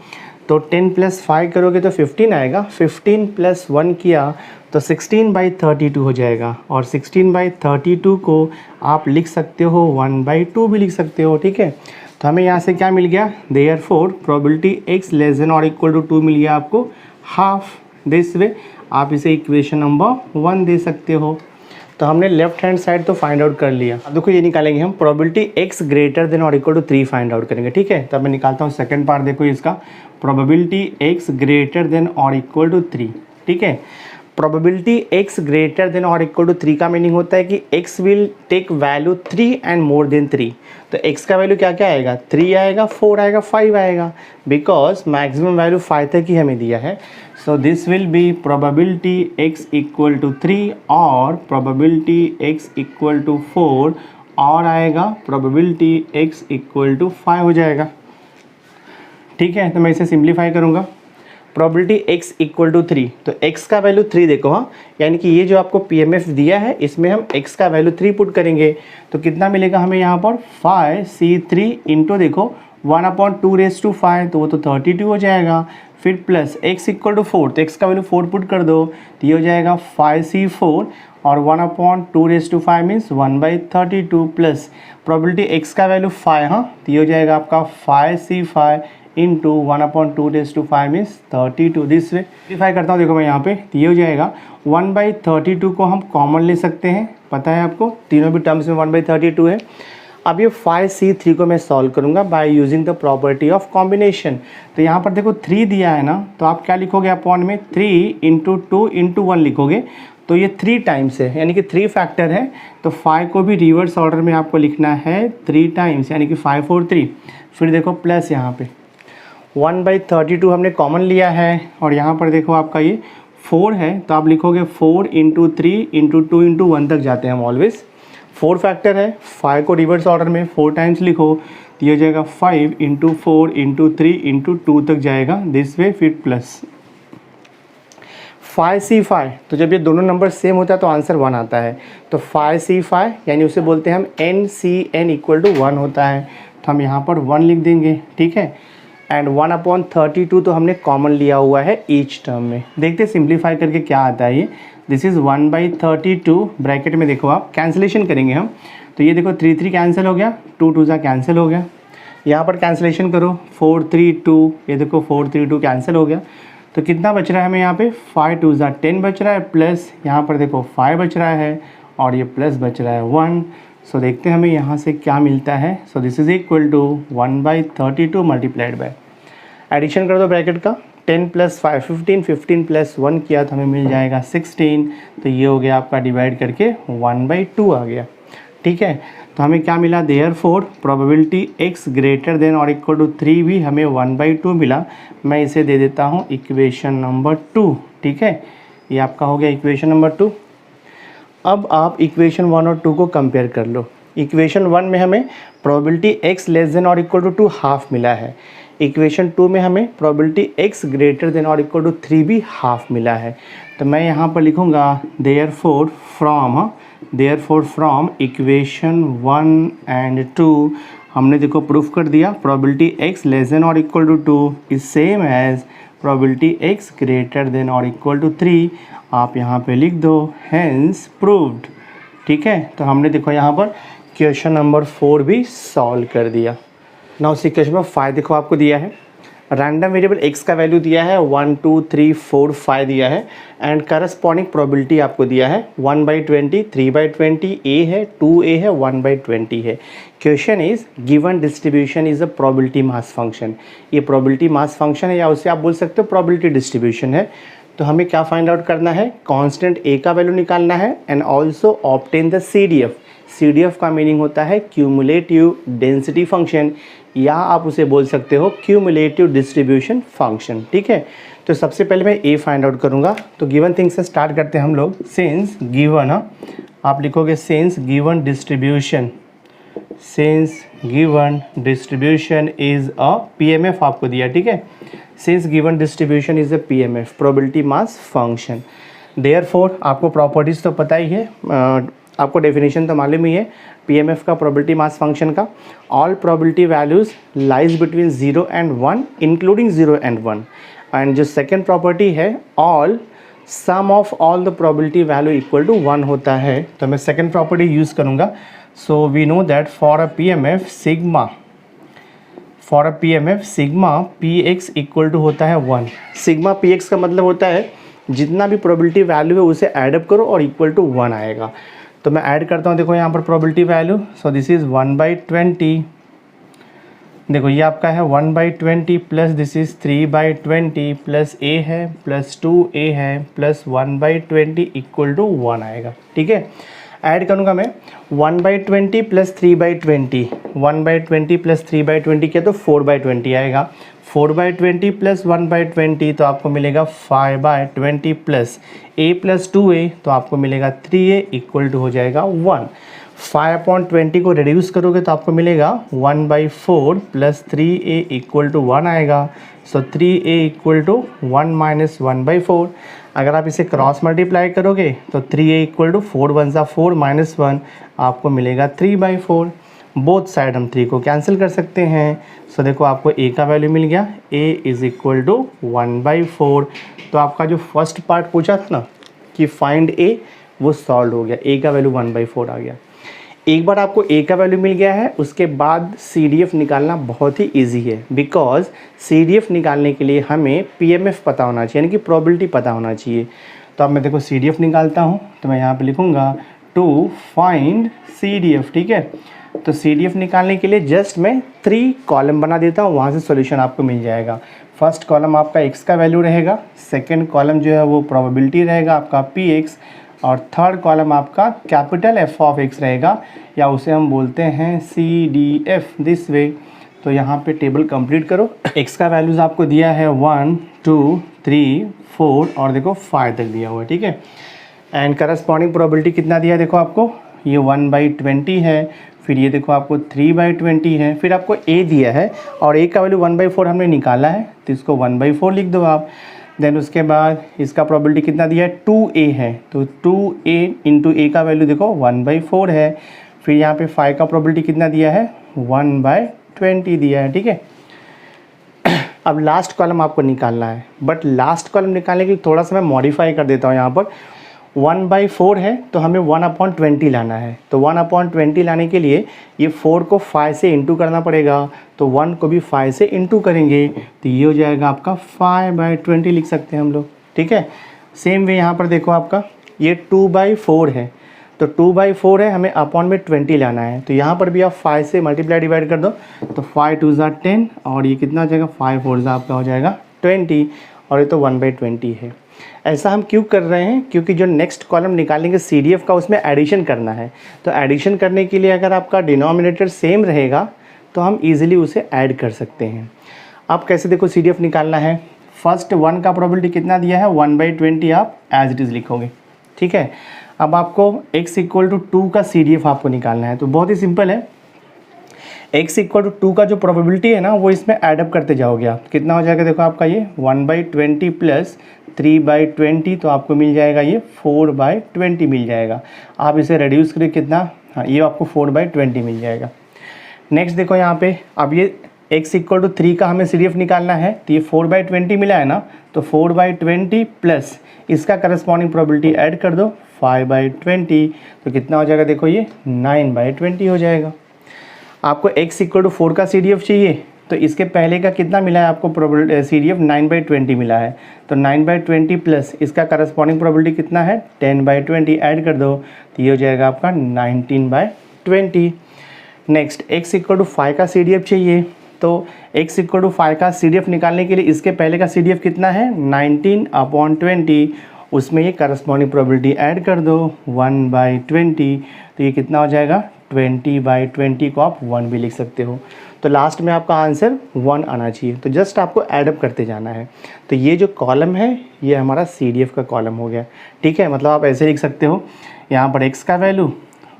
[SPEAKER 1] तो 10 प्लस 5 करोगे तो 15 आएगा, 15 प्लस 1 किया तो 16/32 हो जाएगा, और 16/32 को आप लिख सकते हो 1/2 भी लिख सकते हो, ठीक है। तो हमें यहाँ से क्या मिल गया, therefore probability x less than और इक्वल टू 2 मिल गया आपको हाफ। दिस वे आप इसे इक्वेशन नंबर 1 दे सकते हो। तो हमने लेफ्ट हैंड साइड तो फाइंड आउट कर लिया। अब देखो ये निकालेंगे हम प्रोबेबिलिटी x ग्रेटर देन और इक्वल टू 3 फाइंड आउट करेंगे, ठीक है। तब मैं निकालता हूँ सेकंड पार्ट। देखो इसका प्रोबेबिलिटी x ग्रेटर देन और इक्वल टू 3, ठीक है। प्रोबेबिलिटी x ग्रेटर देन और इक्वल टू 3 का मीनिंग होता है कि x will take value 3 and more than 3। तो x का वैल्यू क्या क्या आएगा, 3 आएगा, 4 आएगा, 5 आएगा, बिकॉज मैक्सिमम वैल्यू 5 तक ही हमें दिया है। So this will be probability x equal to 3 और प्रोबेबिलिटी x इक्वल टू 4, और आएगा प्रोबेबिलिटी x इक्वल टू 5 हो जाएगा, ठीक है। तो मैं इसे सिंप्लीफाई करूँगा। प्रोबेबिलिटी x इक्वल टू 3, तो x का वैल्यू 3 देखो, हाँ, यानी कि ये जो आपको PMF दिया है इसमें हम x का वैल्यू 3 पुट करेंगे तो कितना मिलेगा हमें यहाँ पर 5c3 इंटू देखो 1/2 तो वो तो 32 हो जाएगा, फिर प्लस x इक्वल टू 4, तो x का वैल्यू 4 पुट कर दो तो ये हो जाएगा 5c4 और 1/2 मीन्स 1/32 प्लस प्रोबेबिलिटी x का वैल्यू 5, हाँ, तो ये हो जाएगा आपका 5c5 into 1/2 means 32। This way simplify करता हूँ, देखो मैं यहाँ पे, तो ये हो जाएगा 1/32 को हम कॉमन ले सकते हैं, पता है आपको, तीनों भी टर्म्स में 1/32 है। अब ये 5C3 को मैं सॉल्व करूँगा by using the property of combination. तो यहाँ पर देखो 3 दिया है ना, तो आप क्या लिखोगे अपॉन में 3 इंटू 2 इंटू 1 लिखोगे, तो ये 3 टाइम्स है यानी कि 3 फैक्टर है। तो 5 को भी रिवर्स ऑर्डर में आपको लिखना है 3 टाइम्स यानी कि 5 और 3। फिर देखो प्लस यहाँ पे 1/32 हमने कॉमन लिया है और यहाँ पर देखो आपका ये 4 है, तो आप लिखोगे 4 इंटू 3 इंटू 2 इंटू 1 तक जाते हैं हम ऑलवेज। 4 फैक्टर है, 5 को रिवर्स ऑर्डर में 4 टाइम्स लिखो, तो ये हो जाएगा 5 इंटू 4 इंटू 3 इंटू 2 तक जाएगा दिस वे, फिर प्लस 5C5। तो जब ये दोनों नंबर सेम होता है तो आंसर 1 आता है। तो 5C5 यानी उसे बोलते हैं हम NCN इक्वल टू 1 होता है, तो हम यहाँ पर 1 लिख देंगे, ठीक है। एंड 1/32 तो हमने कॉमन लिया हुआ है ईच टर्म में। देखते सिंप्लीफाई करके क्या आता है ये। दिस इज़ 1/32 ब्रैकेट में देखो आप कैंसिलेशन करेंगे हम, तो ये देखो 3 3 कैंसिल हो गया, 2 2 सा कैंसिल हो गया, यहाँ पर कैंसिलेशन करो 4 3 2, ये देखो 4 3 2 कैंसिल हो गया, तो कितना बच रहा है हमें यहाँ पे 5 2 सा 10 बच रहा है, प्लस यहाँ पर देखो 5 बच रहा है और ये प्लस बच रहा है 1। सो देखते हैं हमें यहाँ से क्या मिलता है। So this is equal to 1/32 multiplied by, addition कर दो ब्रैकेट का, 10 + 5 15, 15 + 1 किया तो हमें मिल जाएगा 16। तो ये हो गया आपका डिवाइड करके 1/2 आ गया, ठीक है। तो हमें क्या मिला, therefore probability x greater than और इक्वल टू 3 भी हमें 1/2 मिला। मैं इसे दे देता हूँ इक्वेशन नंबर 2, ठीक है। ये आपका हो गया इक्वेशन नंबर 2। अब आप इक्वेशन 1 और 2 को कंपेयर कर लो। इक्वेशन 1 में हमें प्रोबेबिलिटी x लेस देन और इक्वल टू 2 हाफ मिला है, इक्वेशन 2 में हमें प्रोबेबिलिटी x ग्रेटर देन और इक्वल टू 3 भी हाफ मिला है। तो मैं यहाँ पर लिखूँगा देयरफॉर फ्रॉम इक्वेशन 1 एंड 2 हमने देखो प्रूफ कर दिया प्रोबेबिलिटी x लेस देन और equal to 2 is same as probability x greater than और इक्वल टू 3। आप यहाँ पे लिख दो हेंस प्रूव्ड, ठीक है। तो हमने देखो यहाँ पर क्वेश्चन नंबर 4 भी सॉल्व कर दिया। नाउ सी क्वेश्चन नंबर 5 देखो आपको दिया है, रैंडम वेरिएबल x का वैल्यू दिया है 1 2 3 4 5 दिया है एंड करस्पॉन्डिंग प्रोबेबिलिटी आपको दिया है 1/20 3/20 a है 2a है 1/20 है। Question is given distribution is a probability mass function. ये प्रोबेबिलिटी मास फंक्शन है या उसे आप बोल सकते हो प्रोबेबिलिटी डिस्ट्रीब्यूशन है। तो हमें क्या फाइंड आउट करना है, कांस्टेंट a का वैल्यू निकालना है and also obtain the CDF। CDF का मीनिंग होता है क्यूमुलेटिव डेंसिटी फंक्शन, या आप उसे बोल सकते हो क्यूमुलेटिव डिस्ट्रीब्यूशन फंक्शन, ठीक है। तो सबसे पहले मैं a फाइंड आउट करूँगा। तो गिवन थिंग से स्टार्ट करते हैं हम लोग। सिंस गिवन, आप लिखोगे since given distribution is a PMF आपको दिया, ठीक है। Since given distribution is a PMF probability mass function. Therefore आपको प्रॉपर्टीज़ तो पता ही है, आपको डेफिनेशन तो मालूम ही है PMF का प्रोबेबिलिटी मास फंक्शन का। All probability values lies between 0 and 1 including 0 and 1। And जो सेकेंड प्रॉपर्टी है all sum of all the probability value equal to 1 होता है। तो मैं सेकेंड प्रॉपर्टी यूज़ करूँगा। So we know that for a PMF sigma px इक्वल टू होता है 1। सिग्मा px का मतलब होता है जितना भी प्रोबेबिलिटी वैल्यू है उसे ऐडअप करो और इक्वल टू 1 आएगा। तो मैं ऐड करता हूँ, देखो यहाँ पर probability value. So this is 1/20, देखो ये आपका है 1/20 plus this is 3/20 plus a है प्लस 2a है प्लस 1/20 इक्वल टू 1 आएगा, ठीक है। ऐड करूँगा मैं 1/20 प्लस 3/20, 1/20 प्लस 3/20 किया तो 4/20 आएगा। 4/20 प्लस 1/20 तो आपको मिलेगा 5/20 प्लस a प्लस 2a तो आपको मिलेगा 3a इक्वल टू हो जाएगा 1। 5/20 को रिड्यूस करोगे तो आपको मिलेगा 1/4 प्लस 3a इक्वल टू 1 आएगा। सो 3a इक्वल टू 1 माइनस 1/4। अगर आप इसे क्रॉस मल्टीप्लाई करोगे तो 3a इक्वल टू 4 1 सा 4 माइनस 1 आपको मिलेगा 3/4। बोथ साइड हम 3 को कैंसिल कर सकते हैं। सो देखो आपको a का वैल्यू मिल गया, a इज़ इक्वल टू 1/4। तो आपका जो फर्स्ट पार्ट पूछा था ना कि फाइंड a, वो सॉल्व हो गया, a का वैल्यू 1/4 आ गया। एक बार आपको a का वैल्यू मिल गया है उसके बाद CDF निकालना बहुत ही इजी है, बिकॉज CDF निकालने के लिए हमें PMF पता होना चाहिए यानी कि प्रोबेबिलिटी पता होना चाहिए। तो अब मैं देखो CDF निकालता हूँ, तो मैं यहाँ पे लिखूँगा टू फाइंड CDF, ठीक है। तो CDF निकालने के लिए जस्ट मैं 3 कॉलम बना देता हूँ, वहाँ से सॉल्यूशन आपको मिल जाएगा। फर्स्ट कॉलम आपका x का वैल्यू रहेगा, सेकंड कॉलम जो है वो प्रोबेबिलिटी रहेगा आपका px, और थर्ड कॉलम आपका कैपिटल F ऑफ x रहेगा, या उसे हम बोलते हैं CDF दिस वे। तो यहाँ पे टेबल कंप्लीट करो। x का वैल्यूज़ आपको दिया है 1 2 3 4 और देखो 5 तक दिया हुआ है, ठीक है। एंड करस्पॉन्डिंग प्रोबेबिलिटी कितना दिया है देखो आपको, ये 1/20 है, फिर ये देखो आपको 3/20 है, फिर आपको a दिया है और a का वैल्यू 1/4 हमने निकाला है, तो इसको 1/4 लिख दो आप। देन उसके बाद इसका प्रोबेबिलिटी कितना दिया है, 2a है, तो 2a इंटू a का वैल्यू देखो 1/4 है। फिर यहाँ पे 5 का प्रोबेबिलिटी कितना दिया है, 1/20 दिया है, ठीक है। अब लास्ट कॉलम आपको निकालना है, बट लास्ट कॉलम निकालने के लिए थोड़ा सा मैं मॉडिफाई कर देता हूँ। यहाँ पर 1/4 है तो हमें 1/20 लाना है, तो 1/20 लाने के लिए ये 4 को 5 से इंटू करना पड़ेगा, तो 1 को भी 5 से इंटू करेंगे तो ये हो जाएगा आपका 5/20 लिख सकते हैं हम लोग, ठीक है। सेम वे यहाँ पर देखो आपका ये 2/4 है, तो 2/4 है, हमें अपॉन में 20 लाना है, तो यहाँ पर भी आप 5 से मल्टीप्लाई डिवाइड कर दो, तो 5 2 ज़ा 10 और ये कितना हो जाएगा 5 4 ज़ा आपका हो जाएगा 20, और ये तो 1/20 है। ऐसा हम क्यों कर रहे हैं, क्योंकि जो नेक्स्ट कॉलम निकालेंगे CDF का उसमें एडिशन करना है, तो एडिशन करने के लिए अगर आपका डिनोमिनेटर सेम रहेगा तो हम इजीली उसे ऐड कर सकते हैं। अब कैसे देखो CDF निकालना है, फर्स्ट 1 का प्रोबेबिलिटी कितना दिया है 1/20 आप एज इट इज़ लिखोगे, ठीक है। अब आपको x = 2 का CDF आपको निकालना है, तो बहुत ही सिंपल है। x = 2 का जो प्रोबेबिलिटी है ना वो इसमें ऐडअप करते जाओगे आप, कितना हो जाएगा देखो आपका ये 1/20 प्लस 3/20, तो आपको मिल जाएगा ये 4/20 मिल जाएगा। आप इसे रिड्यूस करें कितना, हाँ ये आपको 4/20 मिल जाएगा। नेक्स्ट देखो यहाँ पे, अब ये x = 3 का हमें CDF निकालना है, तो ये 4/20 मिला है ना, तो 4/20 प्लस इसका करस्पॉन्डिंग प्रोबेबिलिटी ऐड कर दो 5/20, तो कितना हो जाएगा देखो ये 9/20 हो जाएगा। आपको x = 4 का CDF चाहिए, तो इसके पहले का कितना मिला है आपको CDF 9/20 मिला है, तो 9/20 प्लस इसका करस्पॉन्डिंग प्रोबेबिलिटी कितना है 10/20 ऐड कर दो, तो ये हो जाएगा आपका 19/20। नेक्स्ट x = 5 का CDF चाहिए, तो x = 5 का CDF निकालने के लिए इसके पहले का CDF कितना है 19/20, उसमें ये करस्पॉन्डिंग प्रोबेबिलिटी ऐड कर दो 1/20, तो ये कितना हो जाएगा 20/20 को आप 1 भी लिख सकते हो। तो लास्ट में आपका आंसर 1 आना चाहिए, तो जस्ट आपको ऐडअप करते जाना है। तो ये जो कॉलम है ये हमारा CDF का कॉलम हो गया, ठीक है। मतलब आप ऐसे लिख सकते हो, यहाँ पर x का वैल्यू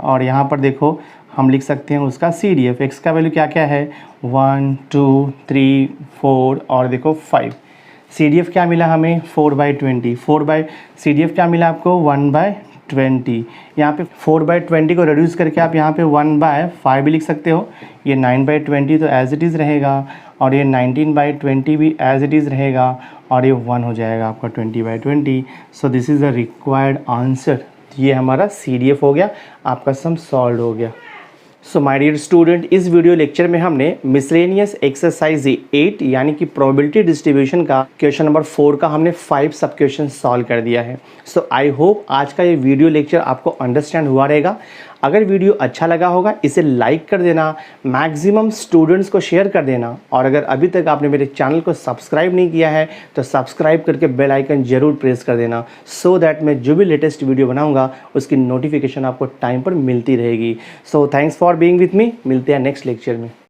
[SPEAKER 1] और यहाँ पर देखो हम लिख सकते हैं उसका CDF। x का वैल्यू क्या क्या है 1 2 3 4 और देखो 5। CDF क्या मिला हमें 4/20, CDF क्या मिला आपको 1/20। यहाँ पे 4/20 को रिड्यूस करके आप यहाँ पे 1/5 भी लिख सकते हो, ये 9/20 तो एज इट इज़ रहेगा, और ये 19/20 भी एज इट इज़ रहेगा, और ये 1 हो जाएगा आपका 20/20। सो this is the required answer. ये हमारा CDF हो गया, आपका सम सॉल्व हो गया। सो माय डियर स्टूडेंट, इस वीडियो लेक्चर में हमने मिसलेनियस एक्सरसाइज 8 यानी कि प्रोबेबिलिटी डिस्ट्रीब्यूशन का क्वेश्चन नंबर 4 का हमने 5 सब क्वेश्चन सॉल्व कर दिया है। सो आई होप आज का ये वीडियो लेक्चर आपको अंडरस्टैंड हुआ रहेगा। अगर वीडियो अच्छा लगा होगा इसे लाइक कर देना, मैक्सिमम स्टूडेंट्स को शेयर कर देना, और अगर अभी तक आपने मेरे चैनल को सब्सक्राइब नहीं किया है तो सब्सक्राइब करके बेल आइकन जरूर प्रेस कर देना, सो दैट मैं जो भी लेटेस्ट वीडियो बनाऊंगा उसकी नोटिफिकेशन आपको टाइम पर मिलती रहेगी। So thanks for being with me, मिलते हैं नेक्स्ट लेक्चर में।